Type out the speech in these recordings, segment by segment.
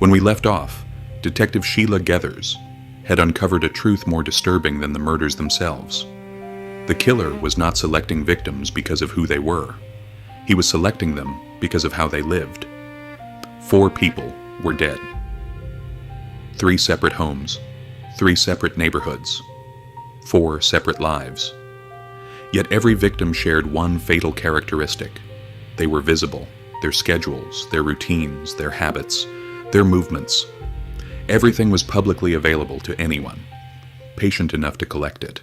When we left off, Detective Shiela Geathers had uncovered a truth more disturbing than the murders themselves. The killer was not selecting victims because of who they were. He was selecting them because of how they lived. 4 people were dead. 3 separate homes, 3 separate neighborhoods, 4 separate lives. Yet every victim shared one fatal characteristic. They were visible, their schedules, their routines, their habits, their movements. Everything was publicly available to anyone, patient enough to collect it.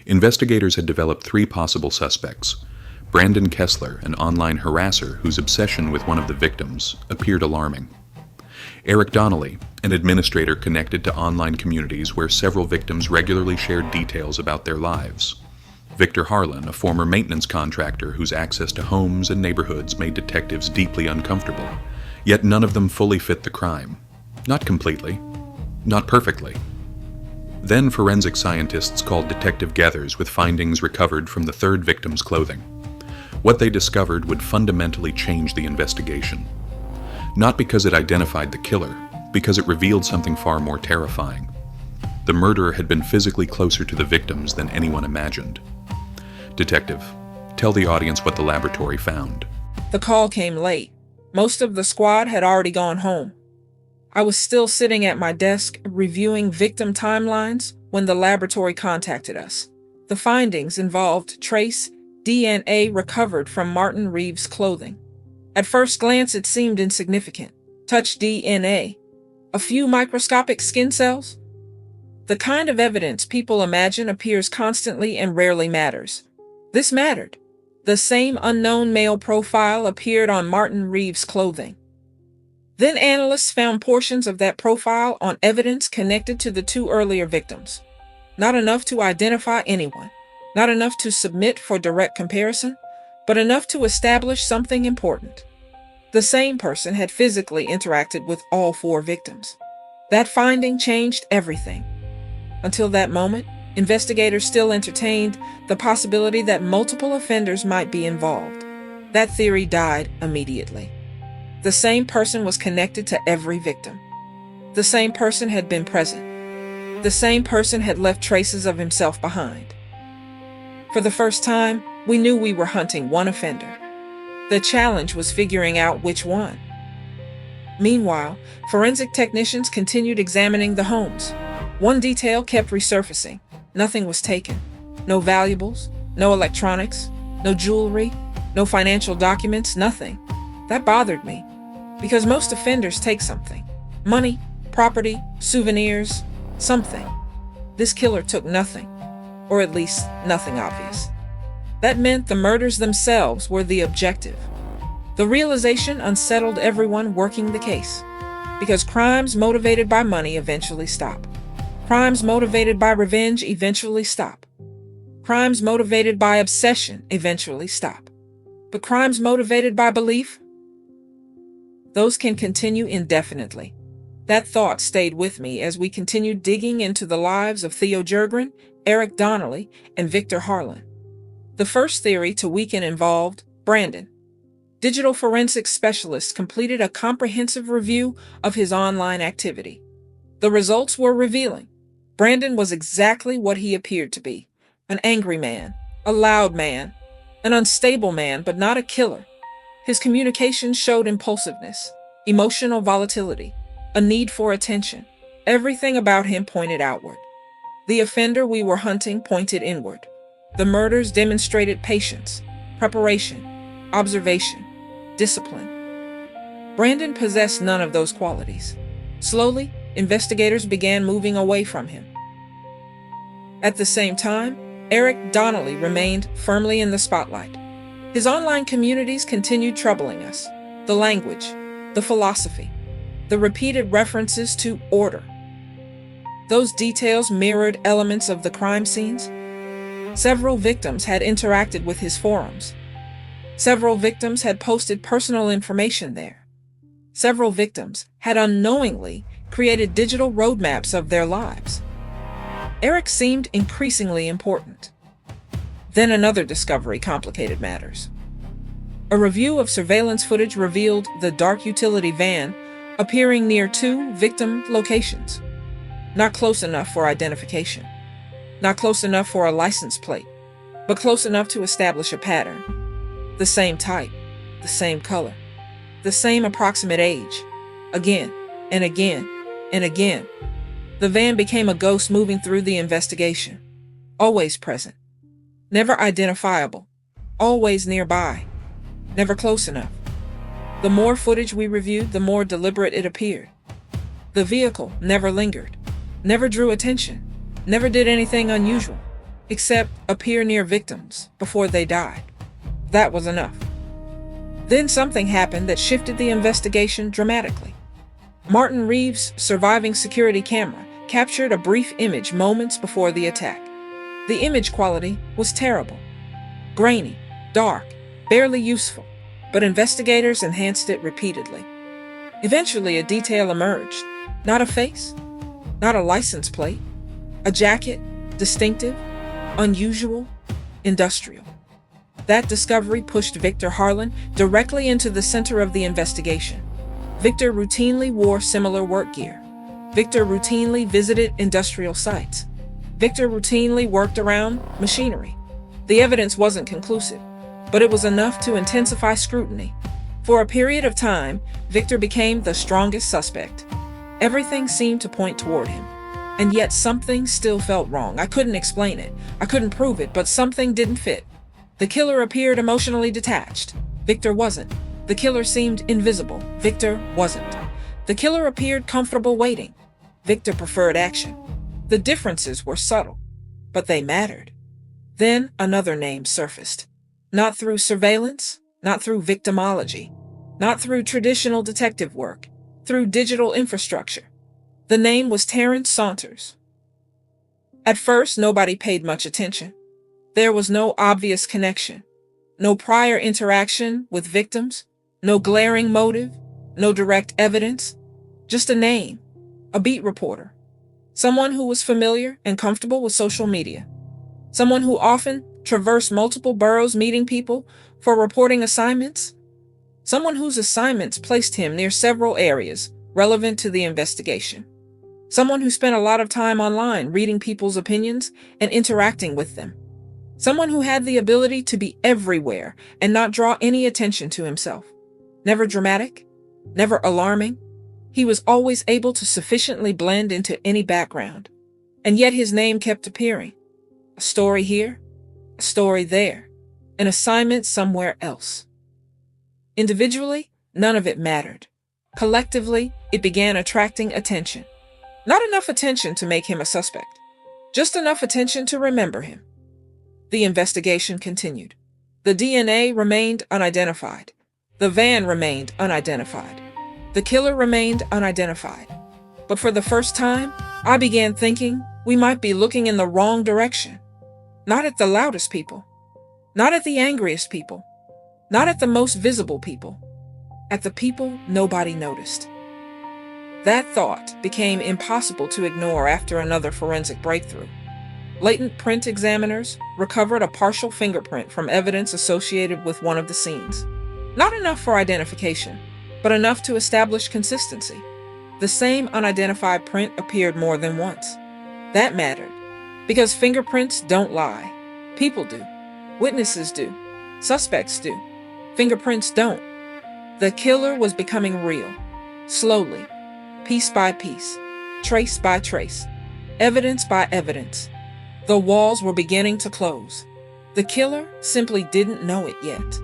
Investigators had developed 3 possible suspects. Brandon Kessler, an online harasser whose obsession with one of the victims appeared alarming. Eric Donnelly, an administrator connected to online communities where several victims regularly shared details about their lives. Victor Harlan, a former maintenance contractor whose access to homes and neighborhoods made detectives deeply uncomfortable. Yet none of them fully fit the crime. Not completely. Not perfectly. Then forensic scientists called Detective Geathers with findings recovered from the 3rd victim's clothing. What they discovered would fundamentally change the investigation. Not because it identified the killer, because it revealed something far more terrifying. The murderer had been physically closer to the victims than anyone imagined. Detective, tell the audience what the laboratory found. The call came late. Most of the squad had already gone home. I was still sitting at my desk reviewing victim timelines when the laboratory contacted us. The findings involved trace DNA recovered from Martin Reeves' clothing. At first glance, it seemed insignificant. Touch DNA. A few microscopic skin cells? The kind of evidence people imagine appears constantly and rarely matters. This mattered. The same unknown male profile appeared on Martin Reeves' clothing. Then analysts found portions of that profile on evidence connected to the 2 earlier victims. Not enough to identify anyone. Not enough to submit for direct comparison, but enough to establish something important. The same person had physically interacted with all 4 victims. That finding changed everything. Until that moment, investigators still entertained the possibility that multiple offenders might be involved. That theory died immediately. The same person was connected to every victim. The same person had been present. The same person had left traces of himself behind. For the first time, we knew we were hunting one offender. The challenge was figuring out which one. Meanwhile, forensic technicians continued examining the homes. One detail kept resurfacing. Nothing was taken. No valuables, no electronics, no jewelry, no financial documents, nothing. That bothered me, because most offenders take something. Money, property, souvenirs, something. This killer took nothing, or at least nothing obvious. That meant the murders themselves were the objective. The realization unsettled everyone working the case, because crimes motivated by money eventually stop. Crimes motivated by revenge eventually stop. Crimes motivated by obsession eventually stop. But crimes motivated by belief? Those can continue indefinitely. That thought stayed with me as we continued digging into the lives of Theo Jergren, Eric Donnelly, and Victor Harlan. The first theory to weaken involved Brandon. Digital forensics specialists completed a comprehensive review of his online activity. The results were revealing. Brandon was exactly what he appeared to be: an angry man, a loud man, an unstable man, but not a killer. His communication showed impulsiveness, emotional volatility, a need for attention. Everything about him pointed outward. The offender we were hunting pointed inward. The murders demonstrated patience, preparation, observation, discipline. Brandon possessed none of those qualities. Slowly, investigators began moving away from him. At the same time, Eric Donnelly remained firmly in the spotlight. His online communities continued troubling us. The language, the philosophy, the repeated references to order. Those details mirrored elements of the crime scenes. Several victims had interacted with his forums. Several victims had posted personal information there. Several victims had unknowingly created digital roadmaps of their lives. Eric seemed increasingly important. Then another discovery complicated matters. A review of surveillance footage revealed the dark utility van appearing near two victim locations. Not close enough for identification. Not close enough for a license plate, but close enough to establish a pattern. The same type, the same color, the same approximate age. Again, and again, and again. The van became a ghost moving through the investigation. Always present. Never identifiable. Always nearby. Never close enough. The more footage we reviewed, the more deliberate it appeared. The vehicle never lingered, never drew attention, never did anything unusual, except appear near victims before they died. That was enough. Then something happened that shifted the investigation dramatically. Martin Reeves' surviving security camera captured a brief image moments before the attack. The image quality was terrible. Grainy, dark, barely useful, but investigators enhanced it repeatedly. Eventually, a detail emerged. Not a face, not a license plate, a jacket, distinctive, unusual, industrial. That discovery pushed Victor Harlan directly into the center of the investigation. Victor routinely wore similar work gear. Victor routinely visited industrial sites. Victor routinely worked around machinery. The evidence wasn't conclusive, but it was enough to intensify scrutiny. For a period of time, Victor became the strongest suspect. Everything seemed to point toward him. And yet something still felt wrong. I couldn't explain it. I couldn't prove it, but something didn't fit. The killer appeared emotionally detached. Victor wasn't. The killer seemed invisible. Victor wasn't. The killer appeared comfortable waiting. Victor preferred action. The differences were subtle, but they mattered. Then another name surfaced. Not through surveillance, not through victimology, not through traditional detective work, through digital infrastructure. The name was Terrence Saunders. At first, nobody paid much attention. There was no obvious connection, no prior interaction with victims, no glaring motive, no direct evidence, just a name, a beat reporter, someone who was familiar and comfortable with social media, someone who often traversed multiple boroughs meeting people for reporting assignments, someone whose assignments placed him near several areas relevant to the investigation, someone who spent a lot of time online reading people's opinions and interacting with them, someone who had the ability to be everywhere and not draw any attention to himself. Never dramatic, never alarming. He was always able to sufficiently blend into any background. And yet his name kept appearing. A story here, a story there, an assignment somewhere else. Individually, none of it mattered. Collectively, it began attracting attention. Not enough attention to make him a suspect, just enough attention to remember him. The investigation continued. The DNA remained unidentified. The van remained unidentified. The killer remained unidentified. But for the first time, I began thinking we might be looking in the wrong direction. Not at the loudest people. Not at the angriest people. Not at the most visible people. At the people nobody noticed. That thought became impossible to ignore after another forensic breakthrough. Latent print examiners recovered a partial fingerprint from evidence associated with one of the scenes. Not enough for identification, but enough to establish consistency. The same unidentified print appeared more than once. That mattered, because fingerprints don't lie. People do. Witnesses do. Suspects do. Fingerprints don't. The killer was becoming real. Slowly. Piece by piece. Trace by trace. Evidence by evidence. The walls were beginning to close. The killer simply didn't know it yet.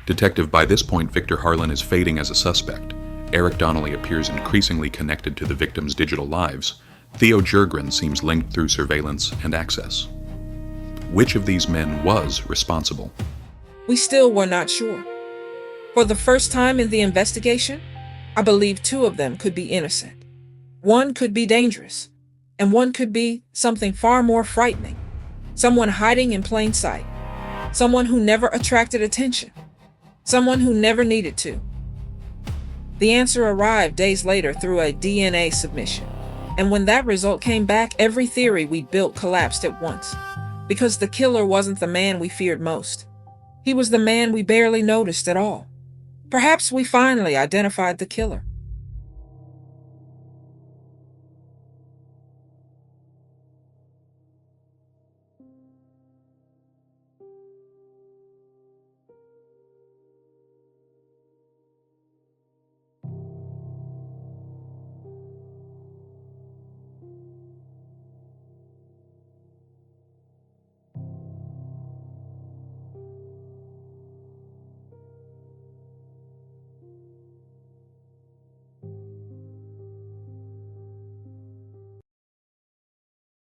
Detective, by this point, Victor Harlan is fading as a suspect. Eric Donnelly appears increasingly connected to the victims' digital lives. Theo Jergren seems linked through surveillance and access. Which of these men was responsible? We still were not sure. For the first time in the investigation, I believe two of them could be innocent. One could be dangerous, and one could be something far more frightening. Someone hiding in plain sight. Someone who never attracted attention. Someone who never needed to. The answer arrived days later through a DNA submission. And when that result came back, every theory we built collapsed at once. Because the killer wasn't the man we feared most. He was the man we barely noticed at all. Perhaps we finally identified the killer.